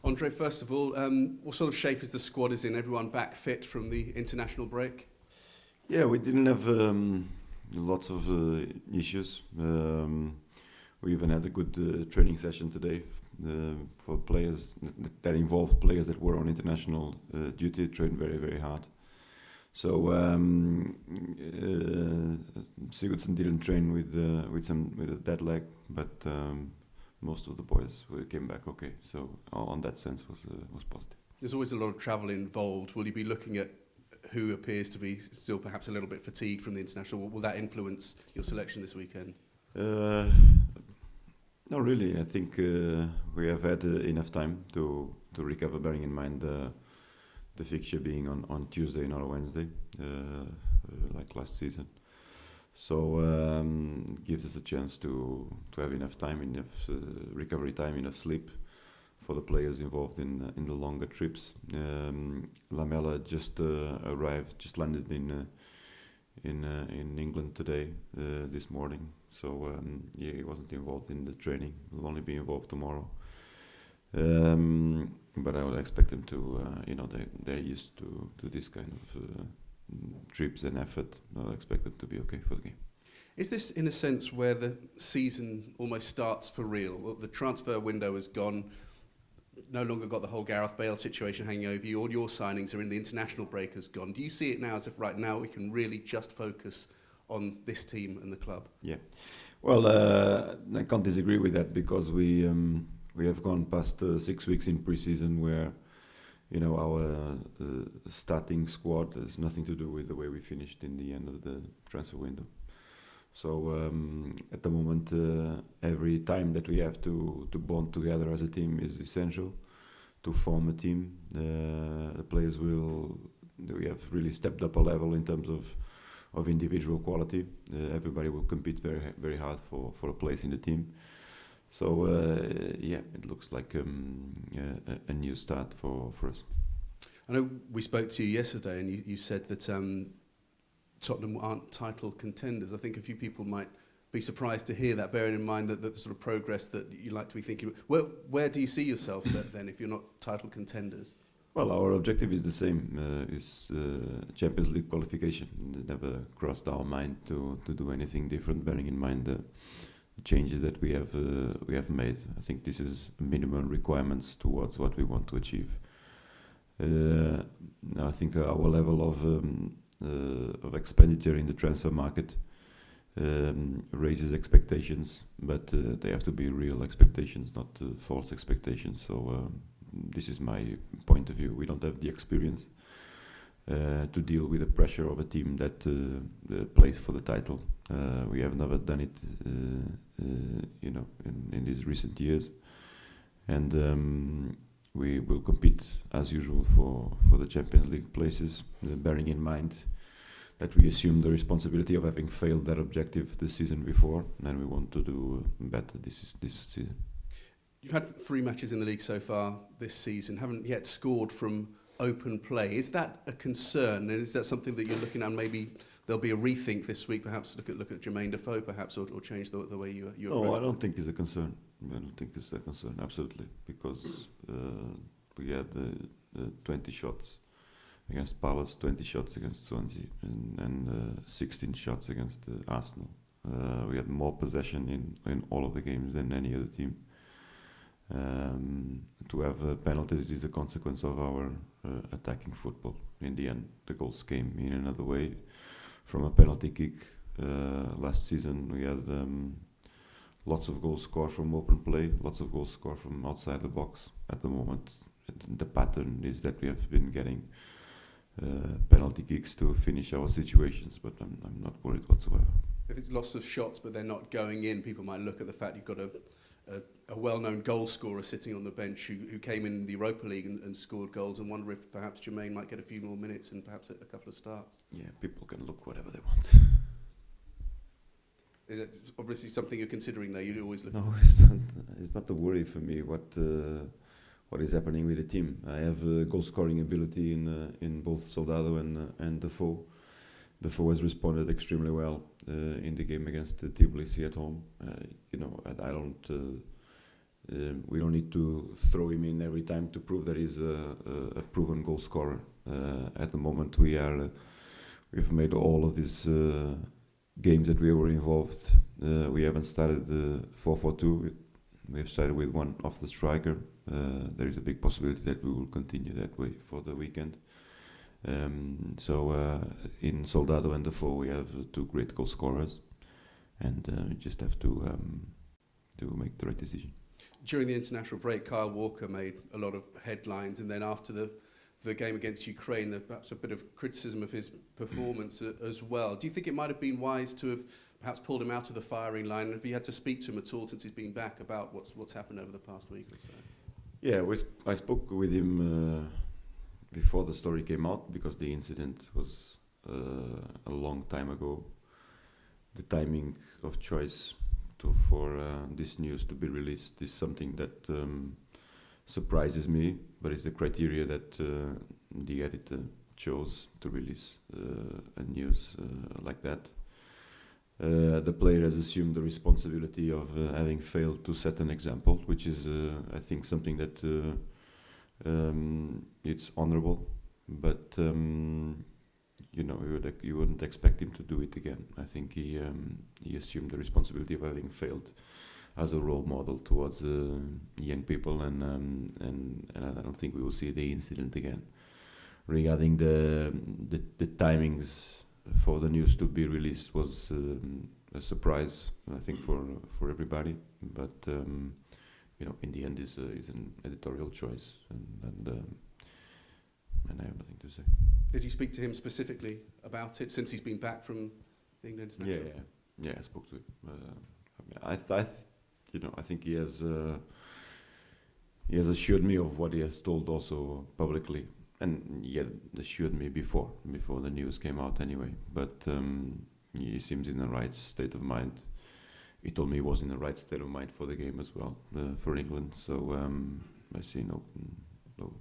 Andre, first of all, what sort of shape is the squad is in? Everyone back fit from the international break? Yeah, we didn't have lots of issues. We even had a good training session today for players that involved players that were on international duty, trained very, very hard. So Sigurdsson didn't train with a dead leg, but most of the boys came back okay. So on that sense was positive. There's always a lot of travel involved. Will you be looking at who appears to be still perhaps a little bit fatigued from the international? Will that influence your selection this weekend? Not really. I think we have had enough time to recover, bearing in mind the fixture being on Tuesday, not on Wednesday, like last season. So it gives us a chance to have enough time, enough recovery time, enough sleep for the players involved in the longer trips. Lamela just arrived, just landed in England today, this morning. So yeah, he wasn't involved in the training. He'll only be involved tomorrow. But I would expect them to, they're used to this kind of trips and effort. I'll expect them to be okay for the game. Is this, in a sense, where the season almost starts for real? The transfer window is gone. No longer got the whole Gareth Bale situation hanging over you. All your signings are in. The international break has gone. Do you see it now as if right now we can really just focus on this team and the club? Yeah. Well, I can't disagree with that because we have gone past 6 weeks in pre-season where, our starting squad has nothing to do with the way we finished in the end of the transfer window. So at the moment, every time that we have to bond together as a team is essential to form a team. The players we have really stepped up a level in terms of individual quality. Everybody will compete very, very hard for a place in the team. So yeah, it looks like a new start for us. I know we spoke to you yesterday and you said that Tottenham aren't title contenders. I think a few people might be surprised to hear that, bearing in mind that the sort of progress that you like to be thinking. Where do you see yourself then if you're not title contenders? Well, our objective is the same, is Champions League qualification. It never crossed our mind to do anything different, bearing in mind the changes that we have made. I think this is minimum requirements towards what we want to achieve. I think our level of expenditure in the transfer market raises expectations, but they have to be real expectations, not false expectations. So this is my point of view. We don't have the experience to deal with the pressure of a team that plays for the title. We have never done it, in these recent years, and we will compete as usual for the Champions League places, bearing in mind that we assume the responsibility of having failed that objective the season before, and we want to do better this season. You've had 3 matches in the league so far this season, haven't yet scored from open play. Is that a concern, and is that something that you're looking at? Maybe there'll be a rethink this week, perhaps look at Jermaine Defoe, perhaps, or change the way you approach. No, I don't think it's a concern. I don't think it's a concern, absolutely, because we had the 20 shots against Palace, 20 shots against Swansea, and 16 shots against Arsenal. We had more possession in all of the games than any other team. To have penalties is a consequence of our attacking football. In the end, the goals came in another way from a penalty kick. Last season we had lots of goals scored from open play, lots of goals scored from outside the box. At the moment, the pattern is that we have been getting penalty kicks to finish our situations, but I'm not worried whatsoever. If it's lots of shots but they're not going in, people might look at the fact you've got a well-known goal scorer sitting on the bench who came in the Europa League and scored goals, and wonder if perhaps Jermaine might get a few more minutes and perhaps a couple of starts. Yeah, people can look whatever they want. Is it obviously something you're considering though? You always look. No, it's not a worry for me. What is happening with the team? I have goal scoring ability in both Soldado and Defoe. Defoe has responded extremely well in the game against Tbilisi at home. I don't We don't need to throw him in every time to prove that he's a proven goal scorer. At the moment, we've made all of these games that we were involved. We haven't started the 4-4-2. We've started with one off the striker. There is a big possibility that we will continue that way for the weekend. So in Soldado and Defoe, we have two great goal scorers, and we just have to make the right decision. During the international break, Kyle Walker made a lot of headlines, and then after the game against Ukraine, there perhaps a bit of criticism of his performance as well. Do you think it might have been wise to have perhaps pulled him out of the firing line? And have you had to speak to him at all since he's been back about what's happened over the past week or so? Yeah, I spoke with him before the story came out, because the incident was a long time ago. The timing of choice for this news to be released is something that surprises me, but it's the criteria that the editor chose to release a news like that. The player has assumed the responsibility of having failed to set an example, which is, I think, something that it's honourable, but you wouldn't expect him to do it again. I think he assumed the responsibility of having failed as a role model towards young people, and I don't think we will see the incident again. Regarding the timings for the news to be released was a surprise, I think, for everybody. But in the end, is an editorial choice, and I have nothing to say. Did you speak to him specifically about it since he's been back from being international? Yeah, I spoke to him. I think he has assured me of what he has told also publicly, and he had assured me before the news came out anyway. But he seems in the right state of mind. He told me he was in the right state of mind for the game as well, for England. So I see no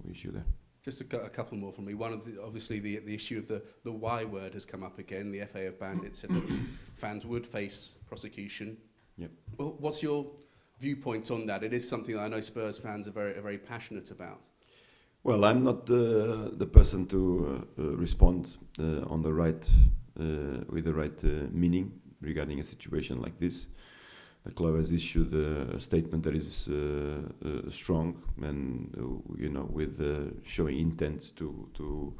issue there. Just a couple more from me. One of obviously the issue of the Y word has come up again. The FA have banned it, said that fans would face prosecution. Yep. Well, what's your viewpoint on that? It is something that I know Spurs fans are very passionate about. Well, I'm not the person to respond on the right with the right meaning regarding a situation like this. The club has issued a statement that is strong and with showing intent to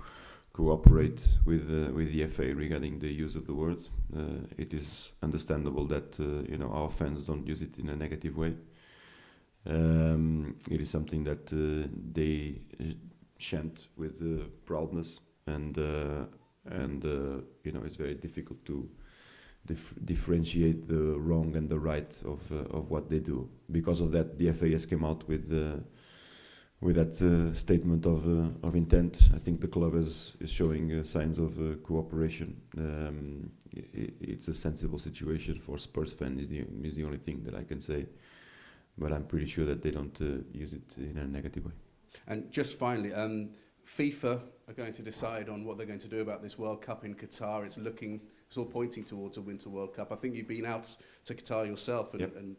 cooperate with the FA regarding the use of the word. It is understandable that our fans don't use it in a negative way. It is something that they chant with proudness, and it's very difficult to differentiate the wrong and the right of what they do. Because of that, the FA has come out with that statement of intent. I think the club is showing signs of cooperation. It's a sensible situation for Spurs fans. Is the only thing that I can say. But I'm pretty sure that they don't use it in a negative way. And just finally, FIFA are going to decide on what they're going to do about this World Cup in Qatar. It's all pointing towards a Winter World Cup. I think you've been out to Qatar yourself, and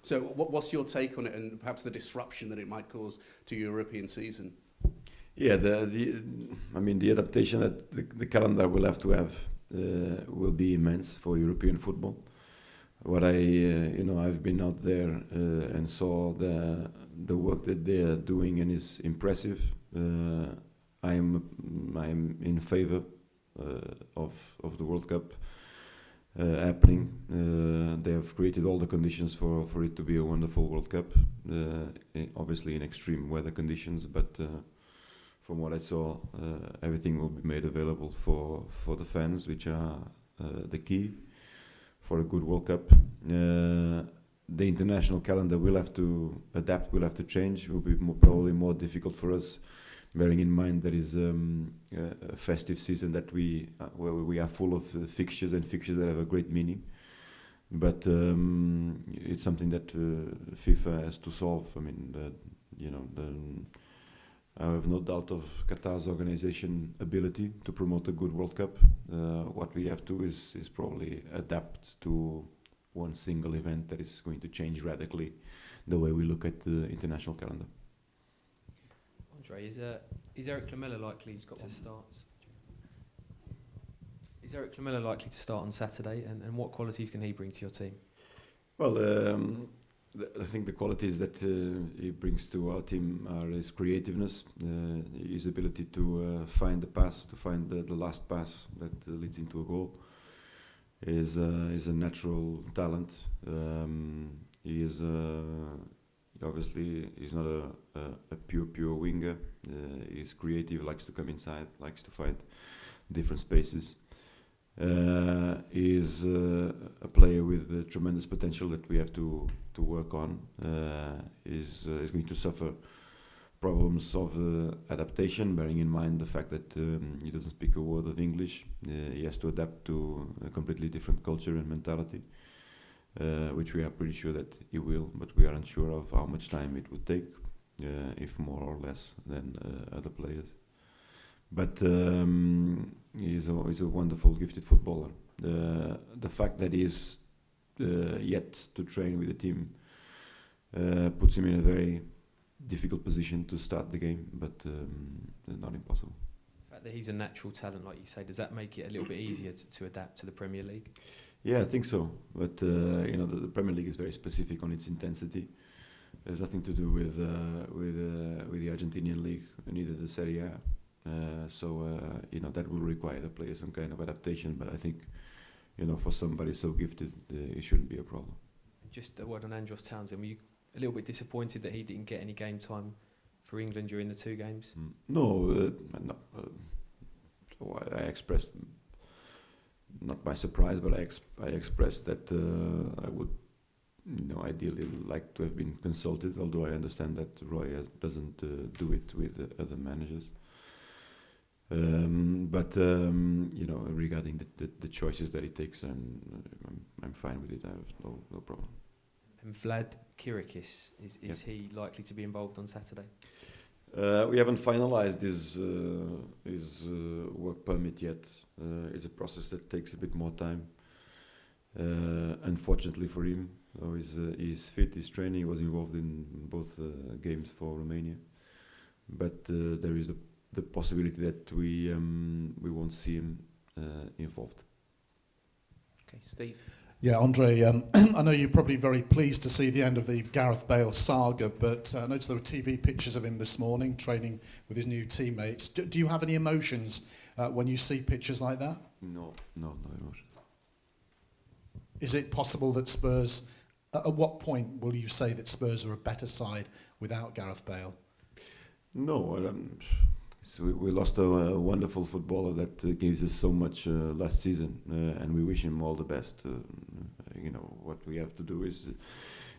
so what's your take on it, and perhaps the disruption that it might cause to European season? Yeah, the adaptation that the calendar will have to have will be immense for European football. What I've been out there and saw the work that they are doing, and is impressive. I'm in favor of the World Cup happening. They have created all the conditions for it to be a wonderful World Cup, obviously in extreme weather conditions, but from what I saw, everything will be made available for the fans, which are the key for a good World Cup. The international calendar will have to adapt, will have to change. It will be probably more difficult for us, bearing in mind there is a festive season that where we are full of fixtures that have a great meaning. But it's something that FIFA has to solve. I have no doubt of Qatar's organization ability to promote a good World Cup. What we have to is probably adapt to one single event that is going to change radically the way we look at the international calendar. Andre, is Eric Lamela likely to start? Is Eric Lamela likely to start on Saturday, and what qualities can he bring to your team? Well, I think the qualities that he brings to our team are his creativeness, his ability to find the pass, to find the last pass that leads into a goal. Is a natural talent. He is obviously he's not a pure winger. He's creative, likes to come inside, likes to find different spaces. He is a player with tremendous potential that we have to work on. Is going to suffer problems of adaptation, bearing in mind the fact that he doesn't speak a word of English. He has to adapt to a completely different culture and mentality, which we are pretty sure that he will, but we are unsure of how much time it would take, if more or less than other players. But he's a wonderful, gifted footballer. The fact that he is yet to train with the team puts him in a very difficult position to start the game, but not impossible. The fact that he's a natural talent, like you say, does that make it a little bit easier to adapt to the Premier League? Yeah, I think so. But the Premier League is very specific on its intensity. There's nothing to do with the Argentinian league, neither the Serie A. That will require the players some kind of adaptation. But I think, for somebody so gifted, it shouldn't be a problem. Just a word on Andros Townsend. Were you a little bit disappointed that he didn't get any game time for England during the two games? No. I expressed, not my surprise, but I expressed that I would, ideally like to have been consulted. Although I understand that Roy doesn't do it with other managers. Regarding the choices that he takes, I'm fine with it. I have no problem. And Vlad Kirikis, is he likely to be involved on Saturday? We haven't finalised his work permit yet. It's a process that takes a bit more time. Unfortunately for him, he's fit, he's training, he was involved in both games for Romania. But there is the possibility that we won't see him involved. Okay, Steve. Yeah, Andre, I know you're probably very pleased to see the end of the Gareth Bale saga, but I noticed there were TV pictures of him this morning training with his new teammates. Do you have any emotions when you see pictures like that? No emotions. Is it possible that Spurs, at what point will you say that Spurs are a better side without Gareth Bale? No, we lost a wonderful footballer that gives us so much last season, and we wish him all the best. What we have to do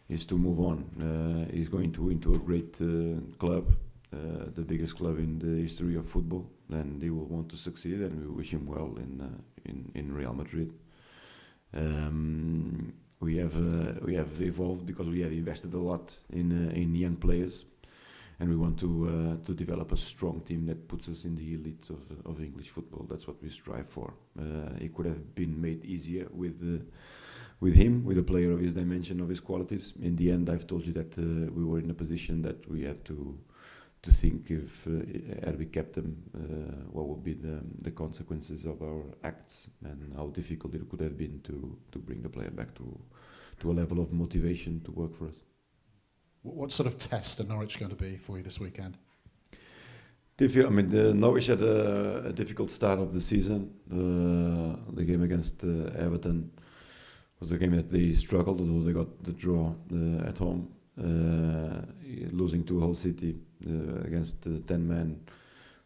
is to move on. He's going into a great club, the biggest club in the history of football, and he will want to succeed, and we wish him well in Real Madrid. We have evolved because we have invested a lot in young players. And we want to develop a strong team that puts us in the elite of English football. That's what we strive for. It could have been made easier with him, with a player of his dimension, of his qualities. In the end, I've told you that we were in a position that we had to think if had we kept them, what would be the consequences of our acts, and how difficult it could have been to bring the player back to a level of motivation to work for us. What sort of test are Norwich going to be for you this weekend? Norwich had a difficult start of the season. The game against Everton was a game that they struggled, although they got the draw at home. Losing to Hull City against 10 men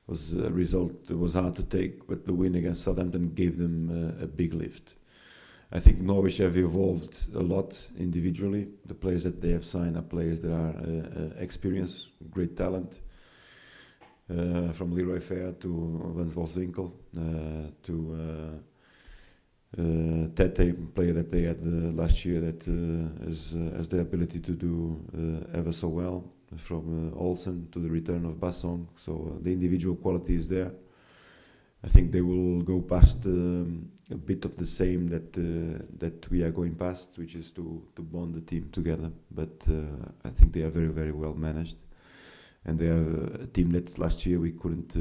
was a result that was hard to take, but the win against Southampton gave them a big lift. I think Norwich have evolved a lot individually. The players that they have signed are players that are experienced, great talent. From Leroy Fair to Van Wolfswinkel to Tete, player that they had last year that has the ability to do ever so well. From Olsen to the return of Basson. So the individual quality is there. I think they will go past a bit of the same that we are going past, which is to bond the team together. But I think they are very, very well managed, and they are a team that last year we couldn't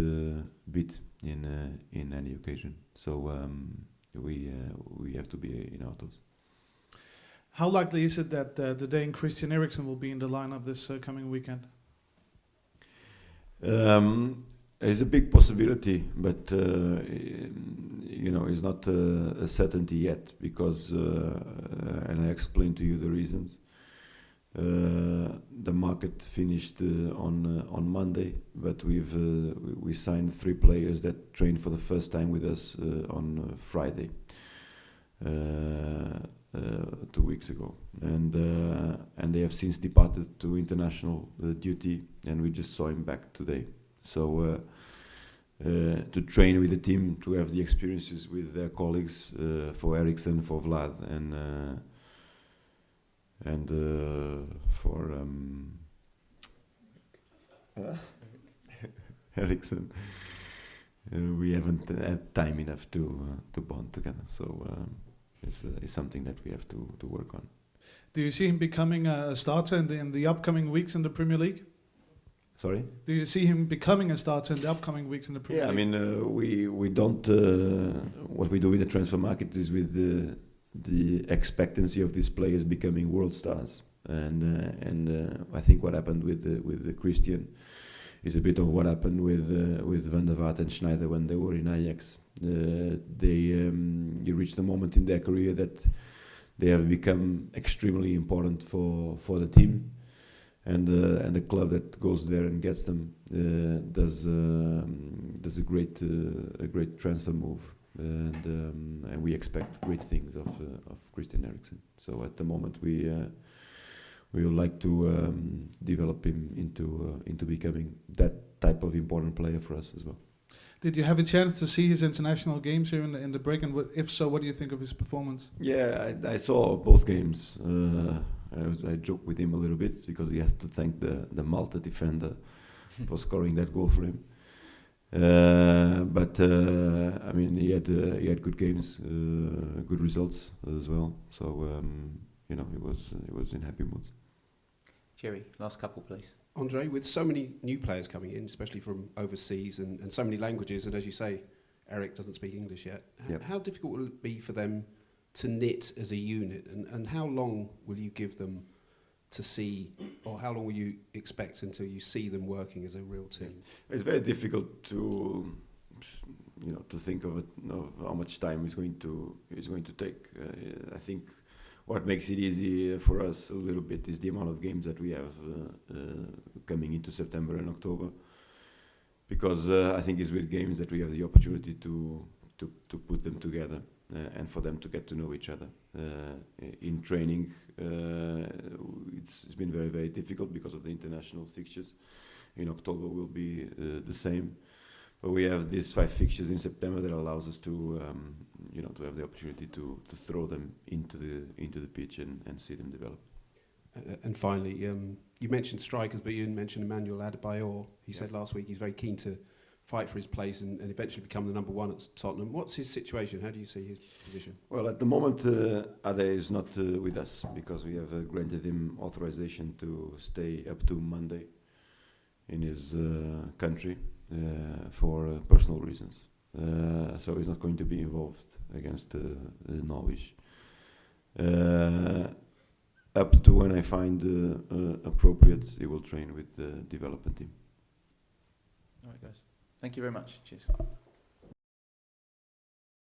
beat in any occasion. So we have to be in our toes. How likely is it that the Dane Christian Eriksen will be in the lineup this coming weekend? It's a big possibility, but it's not a certainty yet because, and I explained to you the reasons. The market finished on Monday, but we signed 3 players that trained for the first time with us on Friday, 2 weeks ago, and they have since departed to international duty, and we just saw him back today. So to train with the team, to have the experiences with their colleagues, for Eriksen, for Vlad, and for Eriksen, we haven't had time enough to bond together. So it's something that we have to work on. Do you see him becoming a starter in the upcoming weeks in the Premier League? Sorry? Do you see him becoming a starter in the upcoming weeks in the Premier League? I mean, we don't. What we do in the transfer market is with the expectancy of these players becoming world stars, and I think what happened with the Christian is a bit of what happened with Van der Vaart and Schneider when they were in Ajax. You reach the moment in their career that they have become extremely important for the team. And the club that goes there and gets them does a great transfer move, and we expect great things of Christian Eriksen. So at the moment we would like to develop him into becoming that type of important player for us as well. Did you have a chance to see his international games here in the break, and if so, what do you think of his performance? Yeah, I saw both games. I joked with him a little bit because he has to thank the Malta defender for scoring that goal for him. But I mean, he had good games, good results as well. So he was in happy moods. Jerry, last couple, please. Andre, with so many new players coming in, especially from overseas and so many languages, and as you say, Eric doesn't speak English yet, Yep. How difficult will it be for them to knit as a unit, and how long will you give them to see, or how long will you expect until you see them working as a real team? It's very difficult to think of it, of how much time it's going to take. I think what makes it easy for us a little bit is the amount of games that we have coming into September and October, because I think it's with games that we have the opportunity to put them together. And for them to get to know each other. In training, it's been very, very difficult because of the international fixtures. In October will be the same, but we have these 5 fixtures in September that allows us to have the opportunity to throw them into the pitch and see them develop. And finally, you mentioned strikers, but you didn't mention Emmanuel Adebayor. He said last week he's very keen to fight for his place and eventually become the number 1 at Tottenham. What's his situation? How do you see his position? Well, at the moment, Ade is not with us because we have granted him authorization to stay up to Monday in his country for personal reasons. So he's not going to be involved against Norwich. Up to when I find appropriate, he will train with the development team. All right, guys. Thank you very much. Cheers.